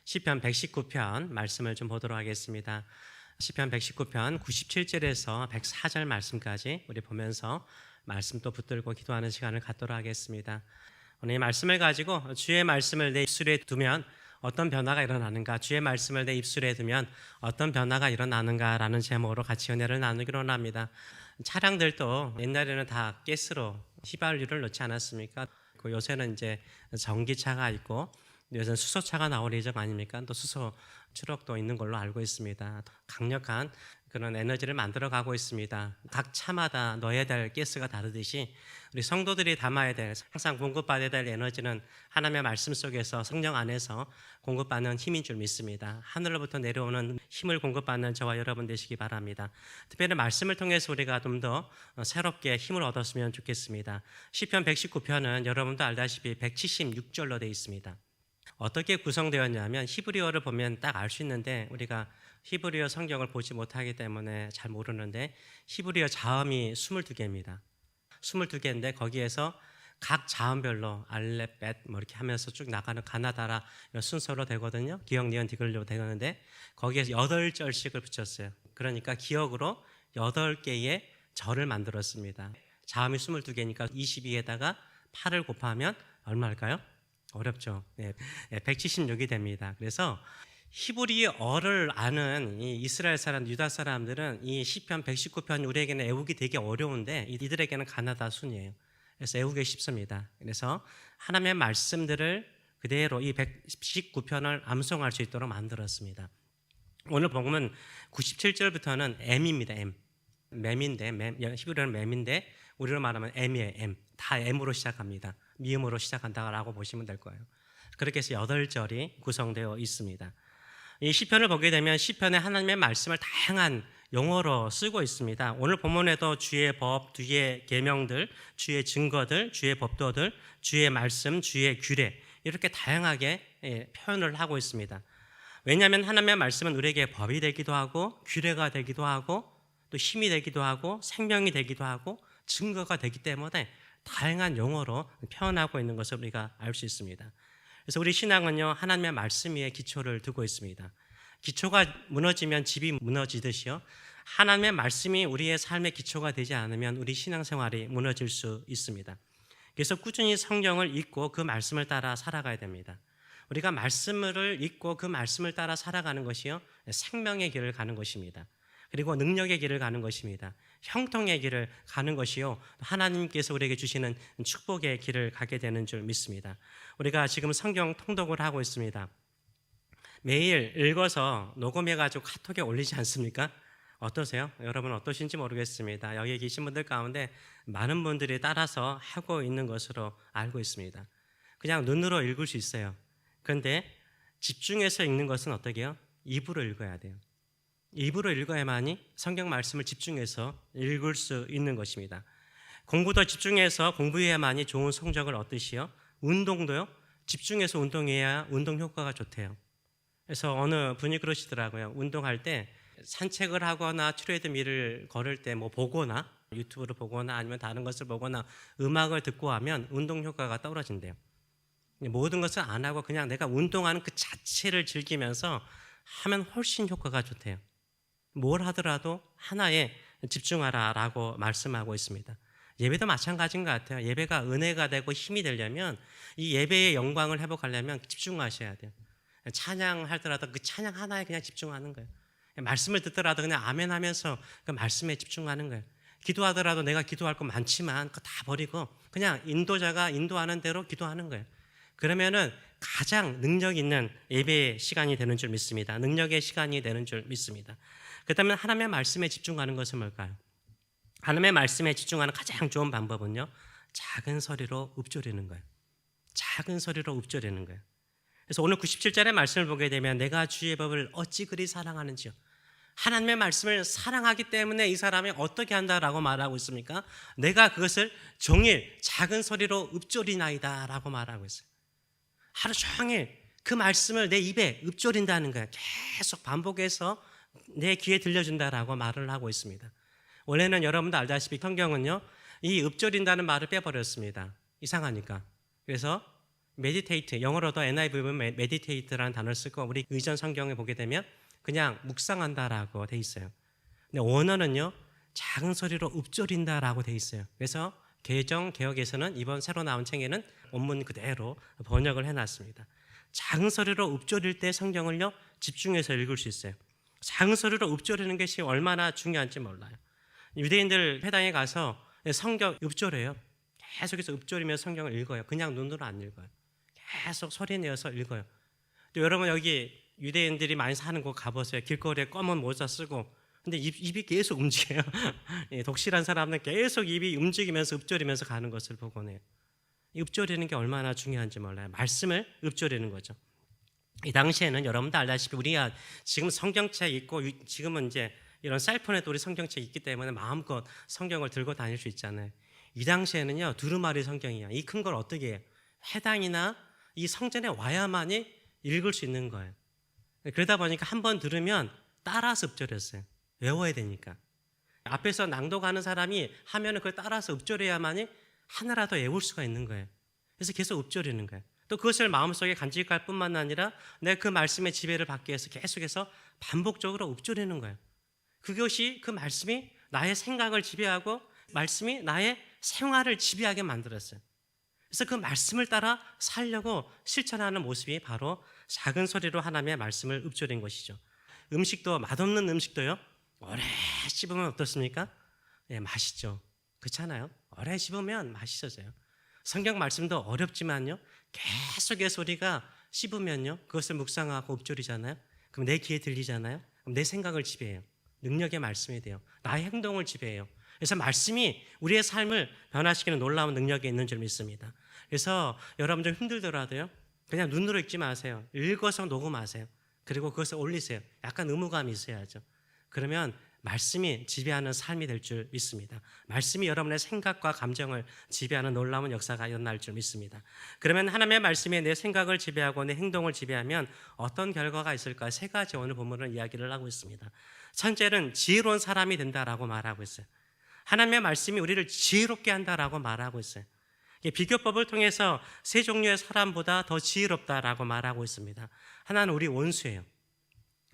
시편 119편 말씀을 좀 보도록 하겠습니다. 시편 119편 97절에서 104절 말씀까지 우리 보면서 말씀 또 붙들고 기도하는 시간을 갖도록 하겠습니다. 오늘 이 말씀을 가지고 주의 말씀을 내 입술에 두면 어떤 변화가 일어나는가, 주의 말씀을 내 입술에 두면 어떤 변화가 일어나는가라는 제목으로 같이 은혜를 나누기로 합니다. 차량들도 옛날에는 다 가스로 휘발유를 넣지 않았습니까? 요새는 이제 전기차가 있고 요새는 수소차가 나올 예정 아닙니까? 또 수소 트럭도 있는 걸로 알고 있습니다. 강력한 그런 에너지를 만들어가고 있습니다. 각 차마다 넣어야 될 가스가 다르듯이 우리 성도들이 담아야 될, 항상 공급받아야 될 에너지는 하나님의 말씀 속에서 성령 안에서 공급받는 힘인 줄 믿습니다. 하늘로부터 내려오는 힘을 공급받는 저와 여러분 되시기 바랍니다. 특별히 말씀을 통해서 우리가 좀 더 새롭게 힘을 얻었으면 좋겠습니다. 시편 119편은 여러분도 알다시피 176절로 되어 있습니다. 어떻게 구성되었냐면 히브리어를 보면 딱 알 수 있는데 우리가 히브리어 성경을 보지 못하기 때문에 잘 모르는데 히브리어 자음이 22개입니다. 22개인데 거기에서 각 자음별로 알렙, 벳 뭐 이렇게 하면서 쭉 나가는 가나다라 이런 순서로 되거든요. 기역, 니은, 디귿로 되는데 거기에서 8절씩을 붙였어요. 그러니까 기역으로 8개의 절을 만들었습니다. 자음이 22개니까 22에다가 8을 곱하면 얼마일까요? 어렵죠. 176이 됩니다. 그래서 히브리어를 아는 이 이스라엘 사람, 유다 사람들은 이 시편 119편 우리에게는 외우기 되게 어려운데 이들에게는 가나다 순이에요. 그래서 외우기 쉽습니다. 그래서 하나님의 말씀들을 그대로 이 119편을 암송할 수 있도록 만들었습니다. 오늘 보면 97절부터는 M입니다. M. 맴인데, 히브리어는 맴인데 우리로 말하면 M이에요. M. 다 M으로 시작합니다. 미음으로 시작한다라고 보시면 될 거예요. 그렇게 해서 8절이 구성되어 있습니다. 이 시편을 보게 되면 시편에 하나님의 말씀을 다양한 용어로 쓰고 있습니다. 오늘 본문에도 주의 법, 주의 계명들, 주의 증거들, 주의 법도들, 주의 말씀, 주의 규례 이렇게 다양하게 표현을 하고 있습니다. 왜냐하면 하나님의 말씀은 우리에게 법이 되기도 하고 규례가 되기도 하고 또 힘이 되기도 하고 생명이 되기도 하고 증거가 되기 때문에 다양한 용어로 표현하고 있는 것을 우리가 알 수 있습니다. 그래서 우리 신앙은요, 하나님의 말씀 위에 기초를 두고 있습니다. 기초가 무너지면 집이 무너지듯이요, 하나님의 말씀이 우리의 삶의 기초가 되지 않으면 우리 신앙생활이 무너질 수 있습니다. 그래서 꾸준히 성경을 읽고 그 말씀을 따라 살아가야 됩니다. 우리가 말씀을 읽고 그 말씀을 따라 살아가는 것이요, 생명의 길을 가는 것입니다. 그리고 능력의 길을 가는 것입니다. 형통의 길을 가는 것이요, 하나님께서 우리에게 주시는 축복의 길을 가게 되는 줄 믿습니다. 우리가 지금 성경 통독을 하고 있습니다. 매일 읽어서 녹음해가지고 카톡에 올리지 않습니까? 어떠세요? 여러분 어떠신지 모르겠습니다. 여기 계신 분들 가운데 많은 분들이 따라서 하고 있는 것으로 알고 있습니다. 그냥 눈으로 읽을 수 있어요. 그런데 집중해서 읽는 것은 어떻게 해요? 입으로 읽어야 돼요. 입으로 읽어야만이 성경 말씀을 집중해서 읽을 수 있는 것입니다. 공부도 집중해서 공부해야만이 좋은 성적을 얻듯이요, 운동도요, 집중해서 운동해야 운동 효과가 좋대요. 그래서 어느 분이 그러시더라고요. 운동할 때 산책을 하거나 트레드밀을 걸을 때 뭐 보거나 유튜브를 보거나 아니면 다른 것을 보거나 음악을 듣고 하면 운동 효과가 떨어진대요. 모든 것을 안 하고 그냥 내가 운동하는 그 자체를 즐기면서 하면 훨씬 효과가 좋대요. 뭘 하더라도 하나에 집중하라라고 말씀하고 있습니다. 예배도 마찬가지인 것 같아요. 예배가 은혜가 되고 힘이 되려면 이 예배의 영광을 회복하려면 집중하셔야 돼요. 찬양하더라도 그 찬양 하나에 그냥 집중하는 거예요. 말씀을 듣더라도 그냥 아멘 하면서 그 말씀에 집중하는 거예요. 기도하더라도 내가 기도할 거 많지만 그거 다 버리고 그냥 인도자가 인도하는 대로 기도하는 거예요. 그러면은 가장 능력 있는 예배의 시간이 되는 줄 믿습니다. 능력의 시간이 되는 줄 믿습니다. 그렇다면 하나님의 말씀에 집중하는 것은 뭘까요? 하나님의 말씀에 집중하는 가장 좋은 방법은요, 작은 소리로 읊조리는 거예요. 작은 소리로 읊조리는 거예요. 그래서 오늘 97절의 말씀을 보게 되면 내가 주의 법을 어찌 그리 사랑하는지요. 하나님의 말씀을 사랑하기 때문에 이 사람이 어떻게 한다라고 말하고 있습니까? 내가 그것을 종일 작은 소리로 읊조리나이다 라고 말하고 있어요. 하루 종일 그 말씀을 내 입에 읊조린다는 거예요. 계속 반복해서 내 귀에 들려준다라고 말을 하고 있습니다. 원래는 여러분도 알다시피 성경은요, 이 읊조린다는 말을 빼버렸습니다. 이상하니까. 그래서 메디테이트, 영어로도 NIV는 메디테이트라는 단어를 쓰고 우리 의전 성경에 보게 되면 그냥 묵상한다라고 돼 있어요. 근데 원어는요, 작은 소리로 읊조린다라고 돼 있어요. 그래서 개역에서는 이번 새로 나온 책에는 원문 그대로 번역을 해놨습니다. 작은 소리로 읊조릴 때 성경을요, 집중해서 읽을 수 있어요. 작은 소리로 읊조리는 것이 얼마나 중요한지 몰라요. 유대인들 회당에 가서 성경 읊조려요. 계속해서 읊조리면서 성경을 읽어요. 그냥 눈으로 안 읽어요. 계속 소리 내어서 읽어요. 또 여러분 여기 유대인들이 많이 사는 곳 가보세요. 길거리에 검은 모자 쓰고 근데 입이 계속 움직여요. 독실한 사람은 계속 입이 움직이면서 읊조리면서 가는 것을 보곤 해요. 읊조리는 게 얼마나 중요한지 몰라요. 말씀을 읊조리는 거죠. 이 당시에는 여러분도 알다시피 우리가 지금 성경책 있고 지금은 이제 이런 셀폰에도 우리 성경책 있기 때문에 마음껏 성경을 들고 다닐 수 있잖아요. 이 당시에는요, 두루마리 성경이야. 이 큰 걸 어떻게 해요? 회당이나 이 성전에 와야만이 읽을 수 있는 거예요. 그러다 보니까 한 번 들으면 따라서 읊조렸어요. 외워야 되니까. 앞에서 낭독하는 사람이 하면은 그걸 따라서 읊조려야만이 하나라도 외울 수가 있는 거예요. 그래서 계속 읊조리는 거예요. 또 그것을 마음속에 간직할 뿐만 아니라 내가 그 말씀의 지배를 받기 위해서 계속해서 반복적으로 읊조리는 거예요. 그것이 그 말씀이 나의 생각을 지배하고 말씀이 나의 생활을 지배하게 만들었어요. 그래서 그 말씀을 따라 살려고 실천하는 모습이 바로 작은 소리로 하나님의 말씀을 읊조린 것이죠. 음식도 맛없는 음식도요, 오래 씹으면 어떻습니까? 예, 맛있죠. 그렇잖아요. 오래 씹으면 맛있어져요. 성경 말씀도 어렵지만요, 계속해서 우리가 씹으면요, 그것을 묵상하고 읊조리잖아요. 그럼 내 귀에 들리잖아요. 그럼 내 생각을 지배해요. 능력의 말씀이 돼요. 나의 행동을 지배해요. 그래서 말씀이 우리의 삶을 변화시키는 놀라운 능력이 있는 줄 믿습니다. 그래서 여러분 좀 힘들더라도요, 그냥 눈으로 읽지 마세요. 읽어서 녹음하세요. 그리고 그것을 올리세요. 약간 의무감이 있어야죠. 그러면 말씀이 지배하는 삶이 될 줄 믿습니다. 말씀이 여러분의 생각과 감정을 지배하는 놀라운 역사가 일어날 줄 믿습니다. 그러면 하나님의 말씀이 내 생각을 지배하고 내 행동을 지배하면 어떤 결과가 있을까? 세 가지 오늘 본문은 이야기를 하고 있습니다. 첫째는 지혜로운 사람이 된다라고 말하고 있어요. 하나님의 말씀이 우리를 지혜롭게 한다라고 말하고 있어요. 비교법을 통해서 세 종류의 사람보다 더 지혜롭다라고 말하고 있습니다. 하나는 우리 원수예요.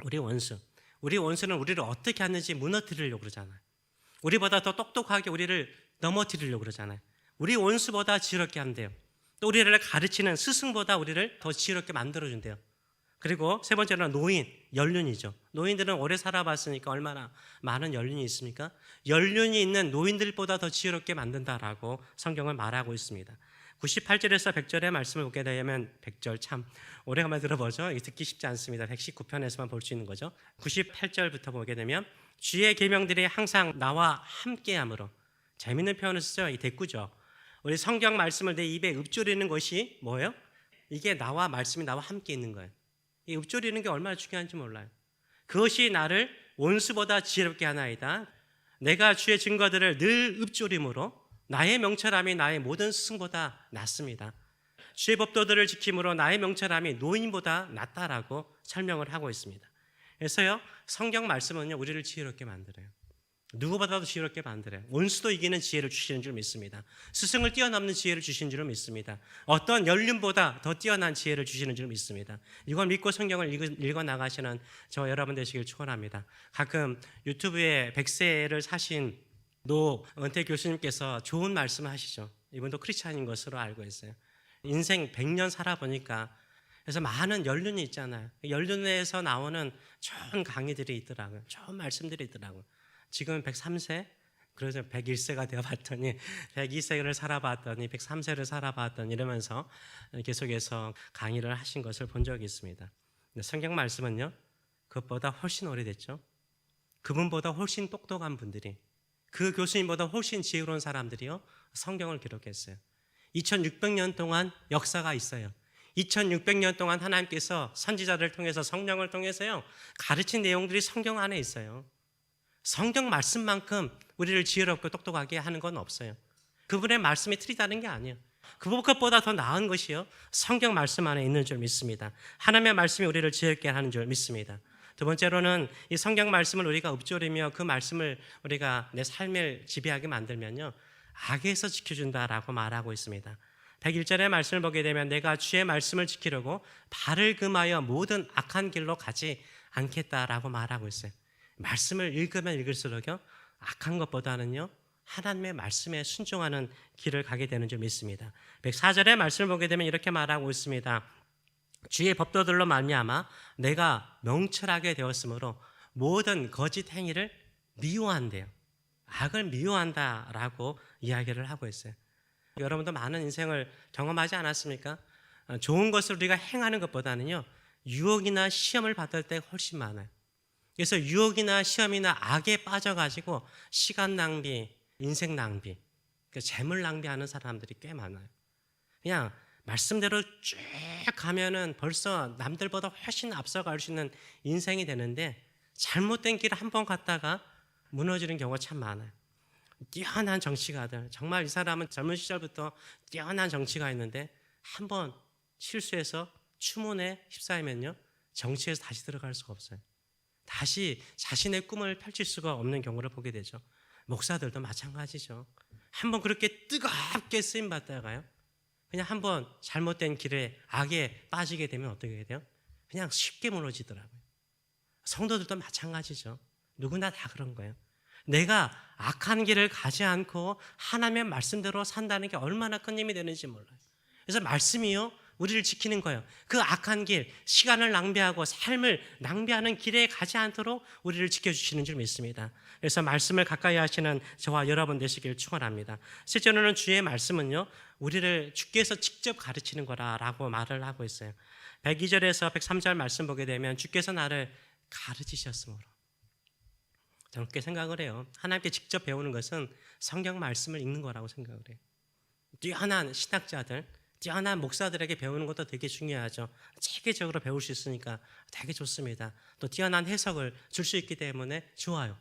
우리 원수. 우리 원수는 우리를 어떻게 하는지 무너뜨리려고 그러잖아요. 우리보다 더 똑똑하게 우리를 넘어뜨리려고 그러잖아요. 우리 원수보다 지혜롭게 한대요. 또 우리를 가르치는 스승보다 우리를 더 지혜롭게 만들어준대요. 그리고 세 번째는 노인, 연륜이죠. 노인들은 오래 살아봤으니까 얼마나 많은 연륜이 있습니까? 연륜이 있는 노인들보다 더 지혜롭게 만든다라고 성경을 말하고 있습니다. 98절에서 100절의 말씀을 보게 되면 100절 참 오래간만에 들어보죠. 듣기 쉽지 않습니다. 119편에서만 볼 수 있는 거죠. 98절부터 보게 되면 주의 계명들이 항상 나와 함께함으로, 재밌는 표현을 쓰죠. 이 대꾸죠. 우리 성경 말씀을 내 입에 읊조리는 것이 뭐예요? 이게 말씀이 나와 함께 있는 거예요. 이 읊조리는 게 얼마나 중요한지 몰라요. 그것이 나를 원수보다 지혜롭게 하나이다. 내가 주의 증거들을 늘 읊조림으로 나의 명철함이 나의 모든 스승보다 낫습니다. 주의 법도들을 지킴으로 나의 명철함이 노인보다 낫다라고 설명을 하고 있습니다. 그래서요, 성경 말씀은요, 우리를 지혜롭게 만들어요. 누구보다도 지혜롭게 만들어요. 원수도 이기는 지혜를 주시는 줄 믿습니다. 스승을 뛰어넘는 지혜를 주시는 줄 믿습니다. 어떤 연륜보다 더 뛰어난 지혜를 주시는 줄 믿습니다. 이걸 믿고 성경을 읽어 나가시는 저 여러분 되시길 축원합니다. 가끔 유튜브에 100세를 사신 노은태 교수님께서 좋은 말씀을 하시죠. 이분도 크리스찬인 것으로 알고 있어요. 인생 100년 살아보니까 그래서 많은 연륜이 있잖아요. 연륜에서 나오는 좋은 강의들이 있더라고요. 좋은 말씀들이 있더라고요. 지금 103세, 그래서 101세가 되어봤더니 102세를 살아봤더니 103세를 살아봤더니 이러면서 계속해서 강의를 하신 것을 본 적이 있습니다. 근데 성경 말씀은요, 그것보다 훨씬 오래됐죠. 그분보다 훨씬 똑똑한 분들이, 그 교수님보다 훨씬 지혜로운 사람들이요, 성경을 기록했어요. 2600년 동안 역사가 있어요. 2600년 동안 하나님께서 선지자들을 통해서 성령을 통해서요, 가르친 내용들이 성경 안에 있어요. 성경 말씀만큼 우리를 지혜롭고 똑똑하게 하는 건 없어요. 그분의 말씀이 틀리다는 게 아니에요. 그것보다 더 나은 것이요, 성경 말씀 안에 있는 줄 믿습니다. 하나님의 말씀이 우리를 지혜롭게 하는 줄 믿습니다. 두 번째로는 이 성경 말씀을 우리가 읊조리며 그 말씀을 우리가 내 삶을 지배하게 만들면요, 악에서 지켜준다라고 말하고 있습니다. 101절의 말씀을 보게 되면 내가 주의 말씀을 지키려고 발을 금하여 모든 악한 길로 가지 않겠다라고 말하고 있어요. 말씀을 읽으면 읽을수록요, 악한 것보다는요, 하나님의 말씀에 순종하는 길을 가게 되는 줄 믿습니다. 104절의 말씀을 보게 되면 이렇게 말하고 있습니다. 주의 법도들로 말미암아 내가 명철하게 되었으므로 모든 거짓 행위를 미워한대요. 악을 미워한다라고 이야기를 하고 있어요. 여러분도 많은 인생을 경험하지 않았습니까? 좋은 것을 우리가 행하는 것보다는요, 유혹이나 시험을 받을 때 훨씬 많아요. 그래서 유혹이나 시험이나 악에 빠져가지고 시간 낭비, 인생 낭비, 재물 낭비하는 사람들이 꽤 많아요. 그냥 말씀대로 쭉 가면은 벌써 남들보다 훨씬 앞서갈 수 있는 인생이 되는데 잘못된 길을 한번 갔다가 무너지는 경우가 참 많아요. 뛰어난 정치가들, 정말 이 사람은 젊은 시절부터 뛰어난 정치가였는데 한번 실수해서 추문에 휩싸이면요, 정치에서 다시 들어갈 수가 없어요. 다시 자신의 꿈을 펼칠 수가 없는 경우를 보게 되죠. 목사들도 마찬가지죠. 한번 그렇게 뜨겁게 쓰임 받다가요, 그냥 한번 잘못된 길에 악에 빠지게 되면 어떻게 돼요? 그냥 쉽게 무너지더라고요. 성도들도 마찬가지죠. 누구나 다 그런 거예요. 내가 악한 길을 가지 않고 하나님의 말씀대로 산다는 게 얼마나 큰 힘이 되는지 몰라요. 그래서 말씀이요, 우리를 지키는 거예요. 그 악한 길, 시간을 낭비하고 삶을 낭비하는 길에 가지 않도록 우리를 지켜주시는 줄 믿습니다. 그래서 말씀을 가까이 하시는 저와 여러분 되시길 축원합니다. 실제로는 주의 말씀은요, 우리를 주께서 직접 가르치는 거라고 말을 하고 있어요. 102절에서 103절 말씀 보게 되면 주께서 나를 가르치셨으므로, 저는 그렇게 생각을 해요. 하나님께 직접 배우는 것은 성경 말씀을 읽는 거라고 생각을 해요. 뛰어난 신학자들, 뛰어난 목사들에게 배우는 것도 되게 중요하죠. 체계적으로 배울 수 있으니까 되게 좋습니다. 또 뛰어난 해석을 줄 수 있기 때문에 좋아요.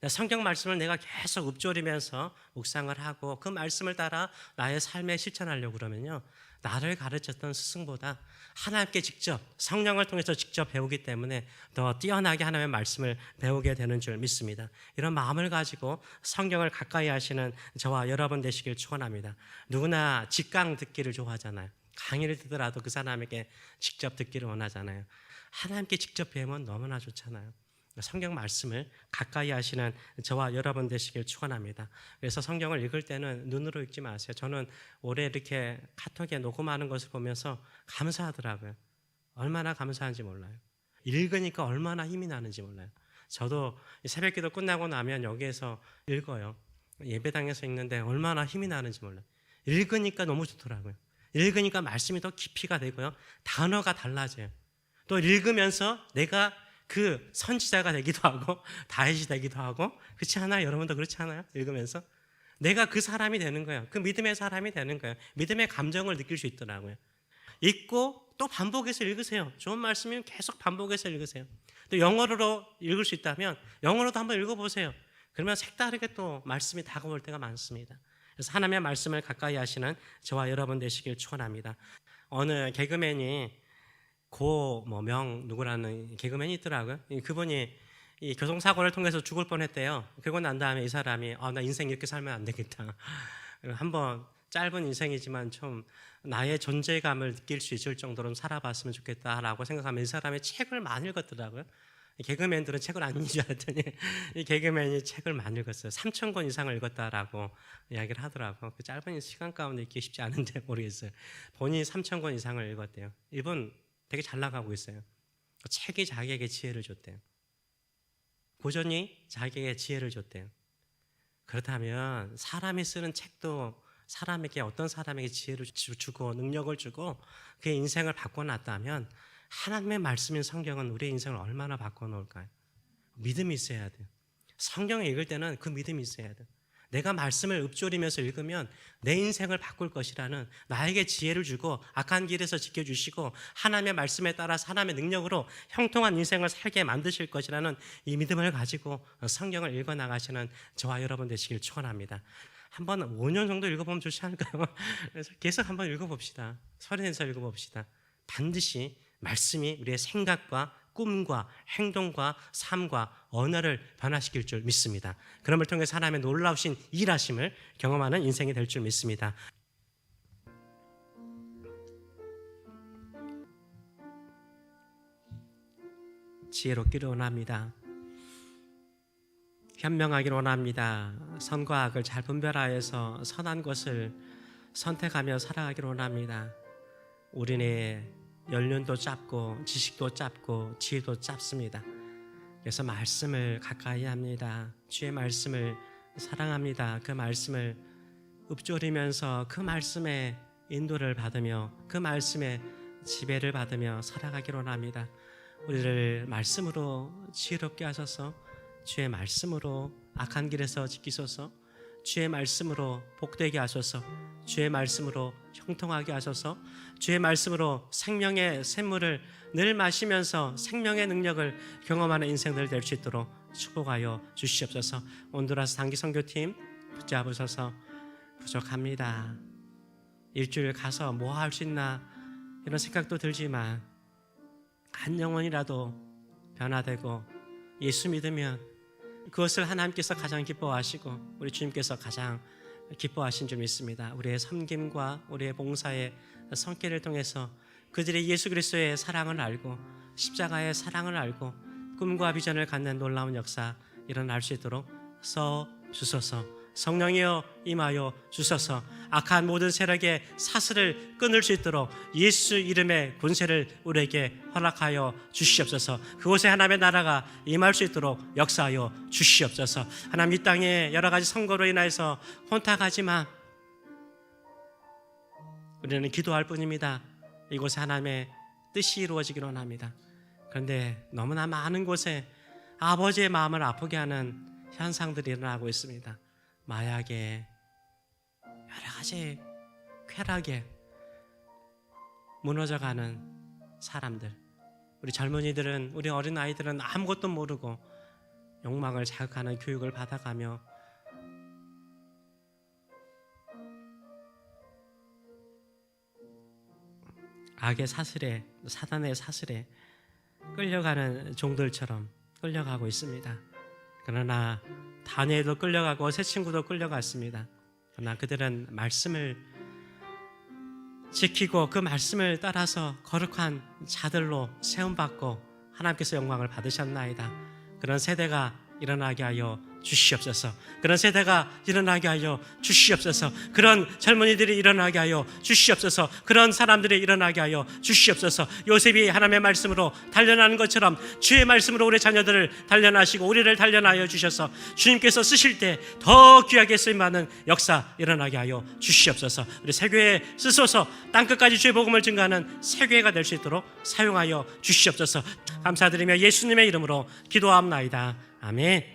성경 말씀을 내가 계속 읊조리면서 묵상을 하고 그 말씀을 따라 나의 삶에 실천하려고 그러면요, 나를 가르쳤던 스승보다 하나님께 직접, 성령을 통해서 직접 배우기 때문에 더 뛰어나게 하나님의 말씀을 배우게 되는 줄 믿습니다. 이런 마음을 가지고 성경을 가까이 하시는 저와 여러분 되시길 축원합니다. 누구나 직강 듣기를 좋아하잖아요. 강의를 듣더라도 그 사람에게 직접 듣기를 원하잖아요. 하나님께 직접 배우면 너무나 좋잖아요. 성경 말씀을 가까이 하시는 저와 여러분 되시길 축원합니다. 그래서 성경을 읽을 때는 눈으로 읽지 마세요. 저는 올해 이렇게 카톡에 녹음하는 것을 보면서 감사하더라고요. 얼마나 감사한지 몰라요. 읽으니까 얼마나 힘이 나는지 몰라요. 저도 새벽기도 끝나고 나면 여기에서 읽어요. 예배당에서 읽는데 얼마나 힘이 나는지 몰라요. 읽으니까 너무 좋더라고요. 읽으니까 말씀이 더 깊이가 되고요, 단어가 달라져요. 또 읽으면서 내가 그 선지자가 되기도 하고 다윗이 되기도 하고, 그렇지 않아요? 여러분도 그렇지 않아요? 읽으면서 내가 그 사람이 되는 거예요. 그 믿음의 사람이 되는 거예요. 믿음의 감정을 느낄 수 있더라고요. 읽고 또 반복해서 읽으세요. 좋은 말씀이면 계속 반복해서 읽으세요. 또 영어로 읽을 수 있다면 영어로도 한번 읽어보세요. 그러면 색다르게 또 말씀이 다가올 때가 많습니다. 그래서 하나님의 말씀을 가까이 하시는 저와 여러분 되시길 축원합니다. 어느 개그맨이 고명 누구라는 개그맨이 있더라고요. 그분이 이 교통사고를 통해서 죽을 뻔했대요. 그러고 난 다음에 이 사람이 나 인생 이렇게 살면 안 되겠다. 한번 짧은 인생이지만 좀 나의 존재감을 느낄 수 있을 정도로 살아봤으면 좋겠다라고 생각하면 이 사람이 책을 많이 읽었더라고요. 개그맨들은 책을 안 읽는 줄 알았더니 이 개그맨이 책을 많이 읽었어요. 3,000권 이상을 읽었다라고 이야기를 하더라고요. 그 짧은 시간 가운데 읽기 쉽지 않은데 모르겠어요. 본인이 3,000권 이상을 읽었대요. 이분 되게 잘 나가고 있어요. 책이 자기에게 지혜를 줬대요. 고전이 자기에게 지혜를 줬대요. 그렇다면 사람이 쓰는 책도 사람에게, 어떤 사람에게 지혜를 주고 능력을 주고 그의 인생을 바꿔놨다면 하나님의 말씀인 성경은 우리의 인생을 얼마나 바꿔놓을까요? 믿음이 있어야 돼요. 성경을 읽을 때는 그 믿음이 있어야 돼요. 내가 말씀을 읊조리면서 읽으면 내 인생을 바꿀 것이라는, 나에게 지혜를 주고 악한 길에서 지켜주시고 하나님의 말씀에 따라 하나님의 능력으로 형통한 인생을 살게 만드실 것이라는 이 믿음을 가지고 성경을 읽어나가시는 저와 여러분 되시길 축원합니다. 한번 5년 정도 읽어보면 좋지 않을까요? 그래서 계속 한번 읽어봅시다. 서른에서 읽어봅시다. 반드시 말씀이 우리의 생각과 꿈과 행동과 삶과 언어를 변화시킬 줄 믿습니다. 그럼을 통해 하나님의 놀라우신 일하심을 경험하는 인생이 될 줄 믿습니다. 지혜롭기를 원합니다. 현명하기를 원합니다. 선과 악을 잘 분별하여서 선한 것을 선택하며 살아가기를 원합니다. 우리의 연륜도 짧고 지식도 짧고 지혜도 짧습니다. 그래서 말씀을 가까이 합니다. 주의 말씀을 사랑합니다. 그 말씀을 읊조리면서 그 말씀의 인도를 받으며 그 말씀의 지배를 받으며 살아가기를 원합니다. 우리를 말씀으로 지혜롭게 하셔서 주의 말씀으로 악한 길에서 지키소서. 주의 말씀으로 복되게 하소서. 주의 말씀으로 형통하게 하소서. 주의 말씀으로 생명의 샘물을 늘 마시면서 생명의 능력을 경험하는 인생들 될 수 있도록 축복하여 주시옵소서. 온두라스 단기 선교팀 붙잡으셔서 부족합니다. 일주일 가서 뭐 할 수 있나 이런 생각도 들지만 한 영혼이라도 변화되고 예수 믿으면 그것을 하나님께서 가장 기뻐하시고 우리 주님께서 가장 기뻐하신 줄 믿습니다. 우리의 섬김과 우리의 봉사의 성길을 통해서 그들이 예수 그리스도의 사랑을 알고 십자가의 사랑을 알고 꿈과 비전을 갖는 놀라운 역사 일어날 수 있도록 써 주소서. 성령이여 임하여 주소서. 악한 모든 세력의 사슬을 끊을 수 있도록 예수 이름의 권세를 우리에게 허락하여 주시옵소서. 그곳에 하나님의 나라가 임할 수 있도록 역사하여 주시옵소서. 하나님 이 땅에 여러 가지 선거로 인해서 혼탁하지만 우리는 기도할 뿐입니다. 이곳에 하나님의 뜻이 이루어지기를 원합니다. 그런데 너무나 많은 곳에 아버지의 마음을 아프게 하는 현상들이 일어나고 있습니다. 마약에 여러 가지 쾌락에 무너져가는 사람들, 우리 젊은이들은, 우리 어린아이들은 아무것도 모르고 욕망을 자극하는 교육을 받아가며 악의 사슬에, 사단의 사슬에 끌려가는 종들처럼 끌려가고 있습니다. 그러나 다니엘도 끌려가고 새 친구도 끌려갔습니다. 그러나 그들은 말씀을 지키고 그 말씀을 따라서 거룩한 자들로 세움받고 하나님께서 영광을 받으셨나이다. 그런 세대가 일어나게 하여 주시옵소서. 그런 세대가 일어나게 하여 주시옵소서. 그런 젊은이들이 일어나게 하여 주시옵소서. 그런 사람들이 일어나게 하여 주시옵소서. 요셉이 하나님의 말씀으로 단련하는 것처럼 주의 말씀으로 우리 자녀들을 단련하시고 우리를 단련하여 주셔서 주님께서 쓰실 때 더 귀하게 쓰임받는 역사 일어나게 하여 주시옵소서. 우리 새교회 쓰소서. 땅끝까지 주의 복음을 증거하는 새교회가 될 수 있도록 사용하여 주시옵소서. 감사드리며 예수님의 이름으로 기도합나이다. 아멘.